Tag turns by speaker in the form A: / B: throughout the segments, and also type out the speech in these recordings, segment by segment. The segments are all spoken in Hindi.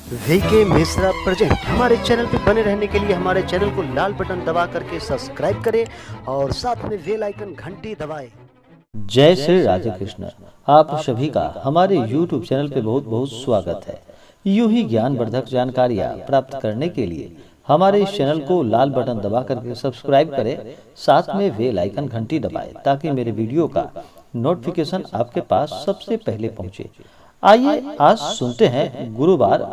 A: VK Mishra present. हमारे चैनल पे बने रहने के लिए हमारे चैनल को लाल बटन दबा करके सब्सक्राइब करें और साथ में बेल आइकन घंटी दबाएं।
B: जय श्री राधे कृष्ण। आप सभी का हमारे YouTube चैनल पे बहुत बहुत स्वागत है। यूं ही ज्ञानवर्धक जानकारियाँ प्राप्त करने के लिए हमारे इस चैनल को लाल बटन दबा करके सब्सक्राइब करें, साथ में बेल आइकन घंटी दबाएं ताकि मेरे वीडियो का नोटिफिकेशन आपके पास सबसे पहले पहुंचे। आइए आज सुनते हैं गुरुवार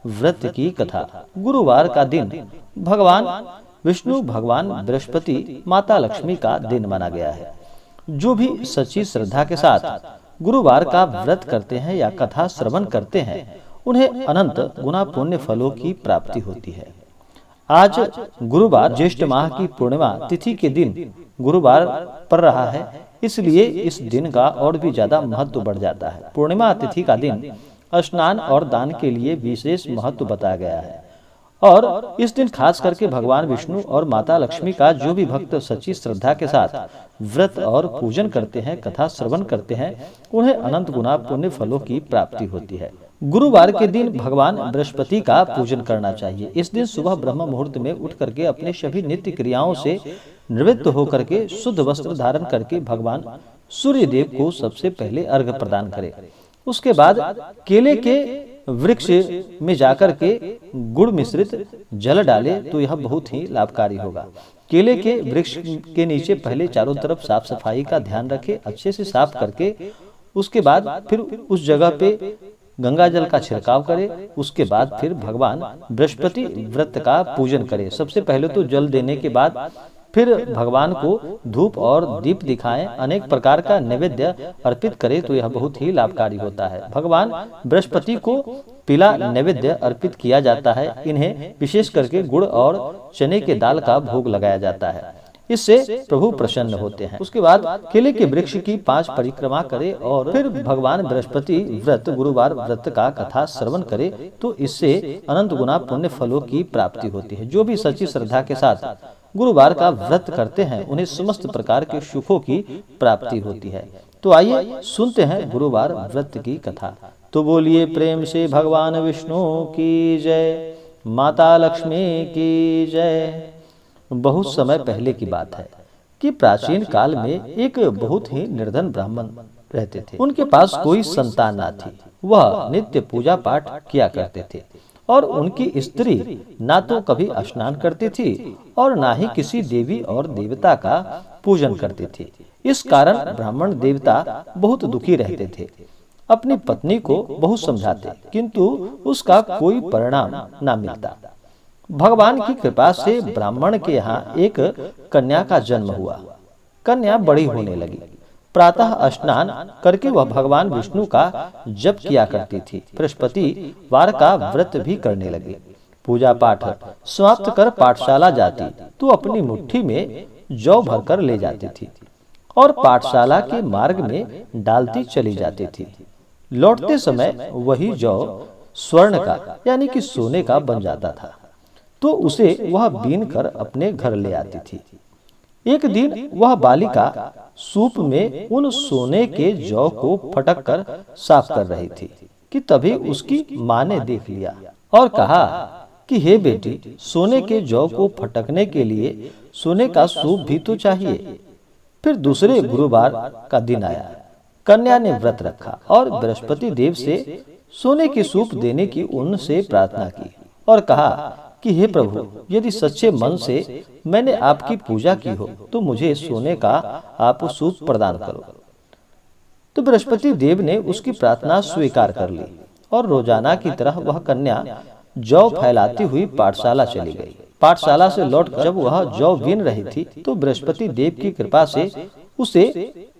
B: व्रत की कथा। गुरुवार का दिन भगवान विष्णु, भगवान बृहस्पति, माता लक्ष्मी का दिन माना गया है। जो भी सच्ची श्रद्धा के साथ गुरुवार का व्रत करते हैं या कथा श्रवण करते हैं, उन्हें अनंत गुना पुण्य फलों की प्राप्ति होती है। आज गुरुवार ज्येष्ठ माह की पूर्णिमा तिथि के दिन गुरुवार पड़ रहा है, इसलिए इस दिन का और भी ज्यादा महत्व बढ़ जाता है। पूर्णिमा तिथि का दिन स्नान और दान के लिए विशेष महत्व बताया गया है और इस दिन खास करके भगवान विष्णु और माता लक्ष्मी का जो भी भक्त सच्ची श्रद्धा के साथ व्रत और पूजन करते हैं, कथा श्रवण करते हैं, उन्हें अनंत गुना पुण्य फलों की प्राप्ति होती है। गुरुवार के दिन भगवान बृहस्पति का पूजन करना चाहिए। इस दिन सुबह ब्रह्म मुहूर्त में उठ करके अपने सभी नित्य क्रियाओं से निवृत्त होकर के शुद्ध वस्त्र धारण करके भगवान सूर्य देव को सबसे पहले अर्घ्य प्रदान करें। उसके बाद केले के वृक्ष में जाकर के गुड़ मिश्रित जल डाले तो यह बहुत ही लाभकारी होगा। केले के वृक्ष के नीचे पहले चारों तरफ साफ सफाई का ध्यान रखें, अच्छे से साफ करके उसके बाद फिर उस जगह पे गंगा जल का छिड़काव करें। उसके बाद फिर भगवान बृहस्पति व्रत का पूजन करें। सबसे पहले तो जल देने के बाद फिर भगवान को धूप और दीप दिखाएं, अनेक प्रकार का नैवेद्य अर्पित करें तो यह बहुत ही लाभकारी होता है। भगवान बृहस्पति को पीला नैवेद्य अर्पित किया जाता है। इन्हें विशेष करके गुड़ और चने के दाल का भोग लगाया जाता है, इससे प्रभु प्रसन्न होते हैं। उसके बाद केले के वृक्ष की 5 परिक्रमा करें और फिर भगवान बृहस्पति व्रत गुरुवार व्रत का कथा श्रवण करें तो इससे अनंत गुना पुण्य फलों की प्राप्ति होती है। जो भी सच्ची श्रद्धा के साथ गुरुवार का व्रत करते हैं, उन्हें समस्त प्रकार के सुखों की प्राप्ति होती है। तो आइए सुनते हैं गुरुवार व्रत की कथा। तो बोलिए प्रेम से भगवान विष्णु की जय, माता लक्ष्मी की जय। बहुत समय पहले की बात है कि प्राचीन काल में एक बहुत ही निर्धन ब्राह्मण रहते थे। उनके पास कोई संतान न थी। वह नित्य पूजा पाठ किया करते थे और उनकी स्त्री ना तो कभी स्नान करती थी और ना ही किसी देवी और देवता का पूजन करती थी। इस कारण ब्राह्मण देवता बहुत दुखी रहते थे। अपनी पत्नी को बहुत समझाते किंतु उसका कोई परिणाम न मिलता। भगवान की कृपा से ब्राह्मण के यहाँ एक कन्या का जन्म हुआ। कन्या बड़ी होने लगी। प्रातः स्नान करके वह भगवान विष्णु का जप किया करती थी। बृहस्पति वार का व्रत भी करने लगी। पूजा पाठ समाप्त कर पाठशाला जाती तो अपनी मुट्ठी में जौ भरकर ले जाती थी और पाठशाला के मार्ग में डालती चली जाती थी। लौटते समय वही जौ स्वर्ण का यानी कि सोने का बन जाता था तो उसे वह बीन कर अपने घर ले आती थी। एक दिन वह बालिका सूप में उन सोने के जौ को फटक कर साफ कर रही थी कि तभी उसकी माँ ने देख लिया और कहा कि हे बेटी, सोने के जौ को फटकने के लिए सोने का सूप भी तो चाहिए। फिर दूसरे गुरुवार का दिन आया। कन्या ने व्रत रखा और बृहस्पति देव से सोने के सूप देने की उनसे प्रार्थना की और कहा कि हे प्रभु, यदि सच्चे मन से मैंने आपकी पूजा की हो तो मुझे सोने का आप सूप प्रदान करो। तो बृहस्पति देव ने उसकी प्रार्थना स्वीकार कर ली और रोजाना की तरह वह कन्या जौ फैलाती हुई पाठशाला चली गई। पाठशाला से लौटकर जब वह जौ बीन रही थी तो बृहस्पति देव की कृपा से उसे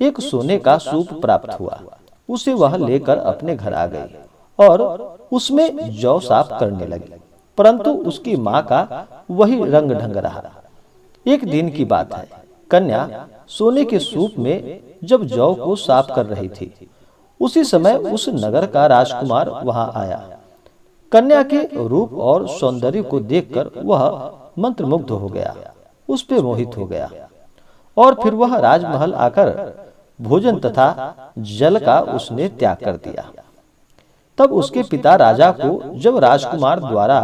B: एक सोने का सूप प्राप्त हुआ। उसे वह लेकर अपने घर आ गई और उसमें जौ साफ करने लगी, परंतु उसकी माँ का वही रंग ढंग रहा। एक दिन की बात है, कन्या सोने के सूप में जब जौ को साफ कर रही थी, उसी समय उस नगर का राजकुमार वहां आया। कन्या के रूप और सौंदर्य को देखकर वह मंत्रमुग्ध हो गया, उस पे मोहित हो गया और फिर वह राजमहल आकर भोजन तथा जल का उसने त्याग कर दिया। तब उसके पिता राजा को जब राजकुमार द्वारा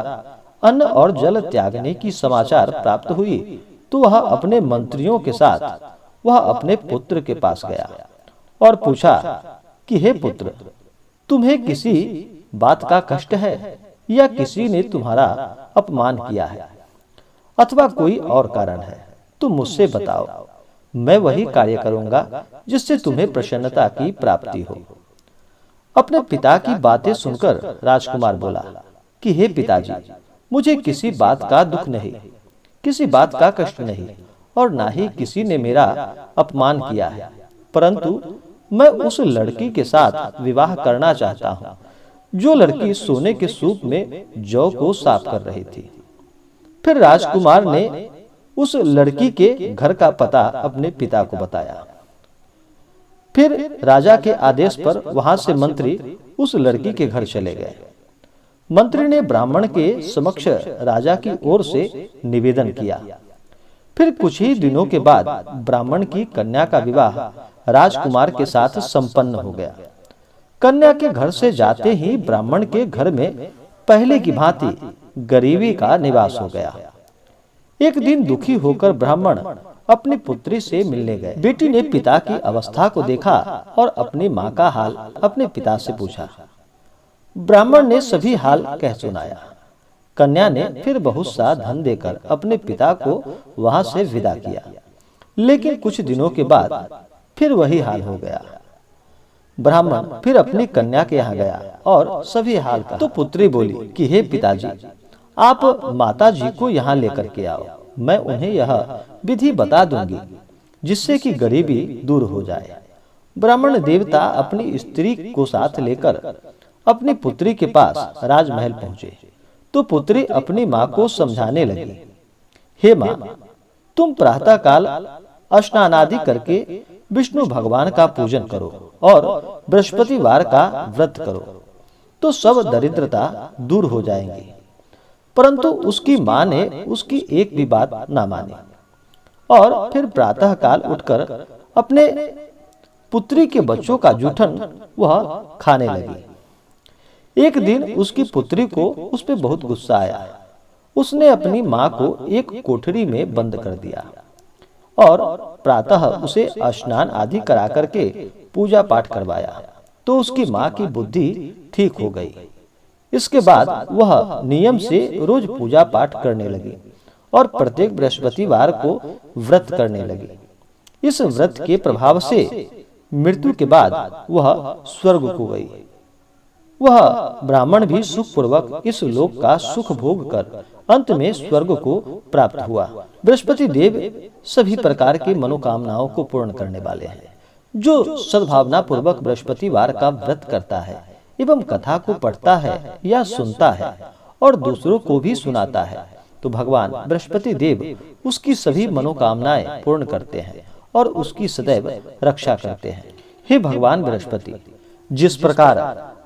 B: अन्न और जल त्यागने की समाचार प्राप्त हुई तो वह अपने मंत्रियों के साथ वह अपने पुत्र के पास गया और पूछा कि हे पुत्र, तुम्हें किसी बात का कष्ट है या किसी ने तुम्हारा अपमान किया है अथवा कोई और कारण है, तुम मुझसे बताओ, मैं वही कार्य करूंगा जिससे तुम्हें प्रसन्नता की प्राप्ति हो। अपने पिता की बातें सुनकर राजकुमार बोला कि हे पिताजी, मुझे किसी बात का दुख नहीं, किसी बात का कष्ट नहीं और ना ही किसी ने मेरा अपमान किया है, परंतु मैं उस लड़की के साथ विवाह करना चाहता हूँ जो लड़की सोने के सूप में जौ को साफ कर रही थी। फिर राजकुमार ने उस लड़की के घर का पता अपने पिता को बताया। फिर राजा के आदेश पर वहां से मंत्री उस लड़की के घर चले गए। मंत्री ने ब्राह्मण के समक्ष राजा की ओर से निवेदन किया। फिर कुछ ही दिनों के बाद ब्राह्मण की कन्या का विवाह राजकुमार के साथ संपन्न हो गया। कन्या के घर से जाते ही ब्राह्मण के घर में पहले की भांति गरीबी का निवास हो गया। एक दिन दुखी होकर ब्राह्मण अपनी पुत्री से मिलने गए। बेटी ने पिता की अवस्था को देखा और अपनी माँ का हाल अपने पिता से पूछा। ब्राह्मण ने सभी हाल कह सुनाया। कन्या ने फिर बहुत सा धन देकर अपने पिता को वहां से विदा किया, लेकिन कुछ दिनों के बाद फिर वही हाल हो गया। ब्राह्मण फिर अपनी कन्या के यहाँ गया और सभी हाल कहा। तो पुत्री बोली कि हे पिताजी, आप माता जी को यहाँ लेकर के आओ, मैं उन्हें यह विधि बता दूंगी जिससे कि गरीबी दूर हो जाए। ब्राह्मण देवता अपनी स्त्री को साथ लेकर अपनी पुत्री के पास राजमहल पहुंचे तो पुत्री अपनी माँ को समझाने लगी, हे माँ, तुम प्रातः काल स्नान आदि करके विष्णु भगवान का पूजन करो और बृहस्पतिवार का व्रत करो तो सब दरिद्रता दूर हो जाएंगी। परंतु उसकी माँ ने उसकी एक भी बात ना मानी और फिर प्रातः काल उठकर अपने पुत्री के बच्चों का जूठन वह खाने लगी। एक दिन उसकी पुत्री को उस पर बहुत गुस्सा आया। उसने अपनी माँ को एक कोठरी में बंद कर दिया और प्रातः उसे स्नान आदि करा करके पूजा पाठ करवाया तो उसकी माँ की बुद्धि ठीक हो गई। इसके बाद वह नियम से रोज पूजा पाठ करने लगी और प्रत्येक बृहस्पतिवार को व्रत करने लगी। इस व्रत के प्रभाव से मृत्यु के बाद वह स्वर्ग को गई। वह ब्राह्मण भी सुख पूर्वक इस लोक का सुख भोग कर अंत में स्वर्ग को प्राप्त हुआ। बृहस्पति देव सभी प्रकार की मनोकामनाओं को पूर्ण करने वाले हैं। जो सद्भावना पूर्वक बृहस्पतिवार का व्रत करता है एवं कथा को पढ़ता है या सुनता है और दूसरों को भी सुनाता है तो भगवान बृहस्पति देव उसकी सभी मनोकामनाएं पूर्ण करते हैं और उसकी सदैव रक्षा करते हैं। हे भगवान बृहस्पति, जिस प्रकार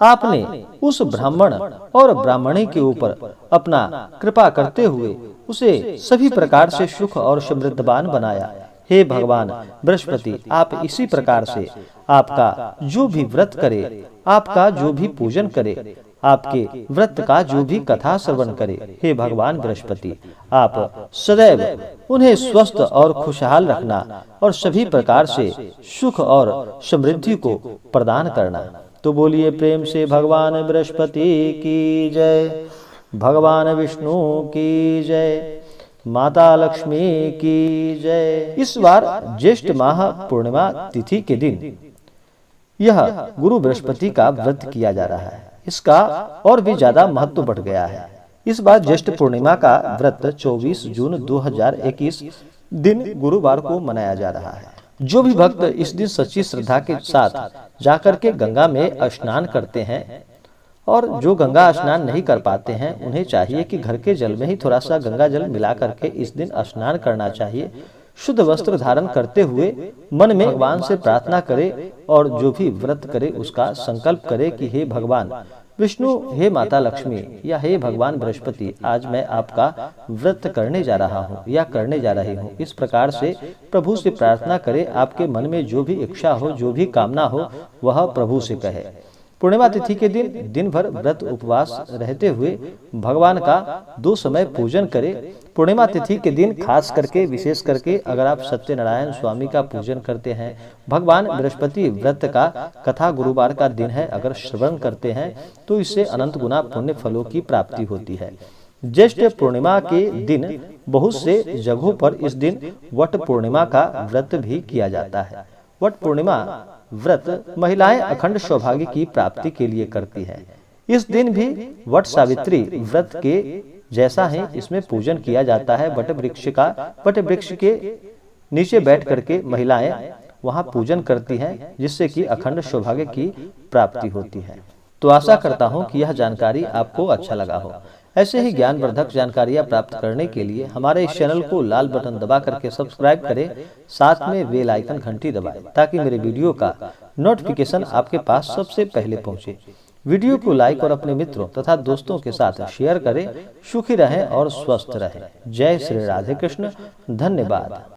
B: आपने उस ब्राह्मण और ब्राह्मणी के ऊपर अपना कृपा करते हुए उसे सभी प्रकार से सुख और समृद्धवान बनाया, हे भगवान बृहस्पति, आप इसी प्रकार से आपका जो भी व्रत करे, आपका जो भी पूजन करे, आपके व्रत का जो भी कथा श्रवण करे, हे भगवान बृहस्पति, आप सदैव उन्हें स्वस्थ और खुशहाल रखना और सभी प्रकार से सुख और समृद्धि को प्रदान करना। तो बोलिए प्रेम से भगवान बृहस्पति की जय, भगवान विष्णु की जय, माता लक्ष्मी की जय। इस बार ज्येष्ठ माह पूर्णिमा तिथि के दिन यह गुरु बृहस्पति का व्रत किया जा रहा है। इसका और भी ज्यादा महत्व बढ़ गया है। इस बार ज्येष्ठ पूर्णिमा का व्रत 24 जून 2021 दिन गुरुवार को मनाया जा रहा है। जो भी भक्त इस दिन सच्ची श्रद्धा के साथ जाकर के गंगा में स्नान करते हैं और जो गंगा स्नान नहीं कर पाते हैं उन्हें चाहिए कि घर के जल में ही थोड़ा सा गंगा जल मिला करके इस दिन स्नान करना चाहिए। शुद्ध वस्त्र धारण करते हुए मन में भगवान से प्रार्थना करे और जो भी व्रत करे उसका संकल्प करे कि हे भगवान विष्णु, हे माता लक्ष्मी या हे भगवान बृहस्पति, आज मैं आपका व्रत करने जा रहा हूँ या करने जा रही हूँ। इस प्रकार से प्रभु से प्रार्थना करे। आपके मन में जो भी इच्छा हो, जो भी कामना हो, वह प्रभु से कहे। पूर्णिमा तिथि के दिन दिन भर व्रत उपवास रहते हुए भगवान का 2 समय पूजन करें। पूर्णिमा तिथि के दिन खास करके विशेष करके अगर आप सत्यनारायण स्वामी का पूजन करते हैं, भगवान बृहस्पति व्रत का कथा गुरुवार का दिन है, अगर श्रवण करते हैं तो इससे अनंत गुना पुण्य फलों की प्राप्ति होती है। ज्येष्ठ पूर्णिमा के दिन बहुत से जगहों पर इस दिन वट पूर्णिमा का व्रत भी किया जाता है। वट पूर्णिमा व्रत महिलाएं अखंड सौभाग्य की प्राप्ति के लिए करती हैं। इस दिन भी वट सावित्री व्रत के जैसा है, इसमें पूजन किया जाता है। वट वृक्ष के नीचे बैठ करके महिलाएं वहां पूजन करती हैं, जिससे कि अखंड सौभाग्य की प्राप्ति होती है। तो आशा करता हूं कि यह जानकारी आपको अच्छा लगा हो। ऐसे ही ज्ञानवर्धक जानकारियां प्राप्त करने के लिए हमारे इस चैनल को लाल बटन दबा करके सब्सक्राइब करें, साथ में बेल आइकन घंटी दबाएं ताकि मेरे वीडियो का नोटिफिकेशन आपके पास सबसे पहले पहुंचे। वीडियो को लाइक और अपने मित्रों तथा दोस्तों के साथ शेयर करें। सुखी रहें और स्वस्थ रहें। जय श्री राधे कृष्ण। धन्यवाद।